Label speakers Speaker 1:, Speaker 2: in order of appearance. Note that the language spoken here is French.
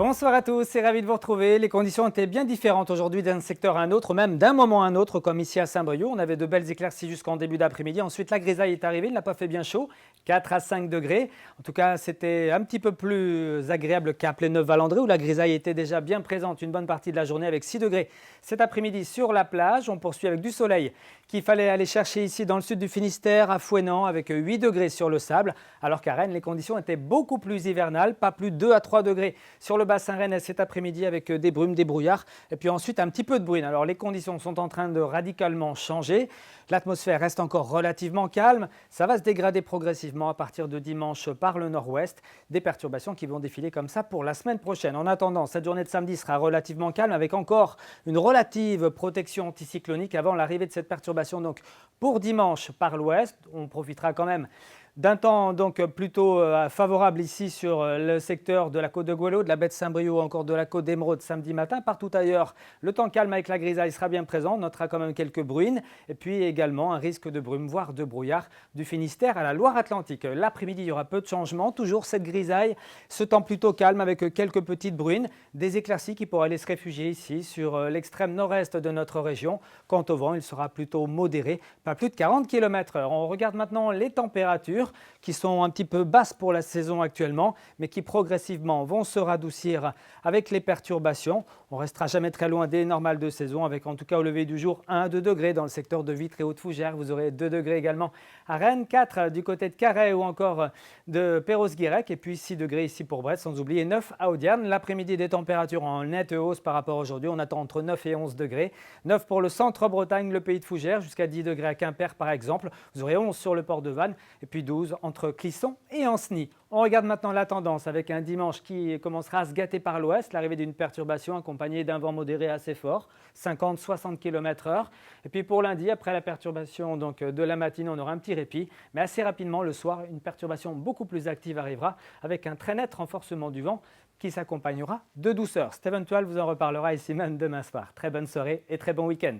Speaker 1: Bonsoir à tous, c'est ravi de vous retrouver. Les conditions étaient bien différentes aujourd'hui d'un secteur à un autre, même d'un moment à un autre, comme ici à Saint-Brieuc. On avait de belles éclaircies jusqu'en début d'après-midi. Ensuite, la grisaille est arrivée, il n'a pas fait bien chaud, 4 à 5 degrés. En tout cas, c'était un petit peu plus agréable qu'à Pléneuf-Valandré, où la grisaille était déjà bien présente une bonne partie de la journée avec 6 degrés. Cet après-midi, sur la plage, on poursuit avec du soleil qu'il fallait aller chercher ici dans le sud du Finistère, à Fouesnant, avec 8 degrés sur le sable, alors qu'à Rennes, les conditions étaient beaucoup plus hivernales, pas plus de 2 à 3 degrés sur le bassin rennais cet après-midi avec des brumes, des brouillards et puis ensuite un petit peu de bruine. Alors les conditions sont en train de radicalement changer. L'atmosphère reste encore relativement calme. Ça va se dégrader progressivement à partir de dimanche par le nord-ouest. Des perturbations qui vont défiler comme ça pour la semaine prochaine. En attendant, cette journée de samedi sera relativement calme avec encore une relative protection anticyclonique avant l'arrivée de cette perturbation. Donc pour dimanche par l'ouest, on profitera quand même d'un temps donc plutôt favorable ici sur le secteur de la côte de Gouello, de la baie de Saint-Brieuc ou encore de la côte d'Émeraude samedi matin. Partout ailleurs, le temps calme avec la grisaille sera bien présent. On notera quand même quelques bruines et puis également un risque de brume, voire de brouillard du Finistère à la Loire-Atlantique. L'après-midi, il y aura peu de changements. Toujours cette grisaille, ce temps plutôt calme avec quelques petites bruines, des éclaircies qui pourraient aller se réfugier ici sur l'extrême nord-est de notre région. Quant au vent, il sera plutôt modéré, pas plus de 40 km/h. On regarde maintenant les températures qui sont un petit peu basses pour la saison actuellement, mais qui progressivement vont se radoucir avec les perturbations. On ne restera jamais très loin des normales de saison, avec en tout cas au lever du jour 1 à 2 degrés dans le secteur de Vitre et Haute-Fougères. Vous aurez 2 degrés également à Rennes, 4 du côté de Carhaix ou encore de Perros-Guirec, et puis 6 degrés ici pour Brest, sans oublier 9 à Audierne. L'après-midi, des températures en nette hausse par rapport à aujourd'hui. On attend entre 9 et 11 degrés. 9 pour le centre-Bretagne, le pays de Fougères, jusqu'à 10 degrés à Quimper par exemple. Vous aurez 11 sur le port de Vannes, et puis 12 entre Clisson et Ancenis. On regarde maintenant la tendance avec un dimanche qui commencera à se gâter par l'ouest, l'arrivée d'une perturbation accompagnée d'un vent modéré assez fort, 50-60 km/h. Et puis pour lundi, après la perturbation donc, de la matinée, on aura un petit répit, mais assez rapidement le soir, une perturbation beaucoup plus active arrivera avec un très net renforcement du vent qui s'accompagnera de douceur. Steven Toile vous en reparlera ici même demain soir. Très bonne soirée et très bon week-end.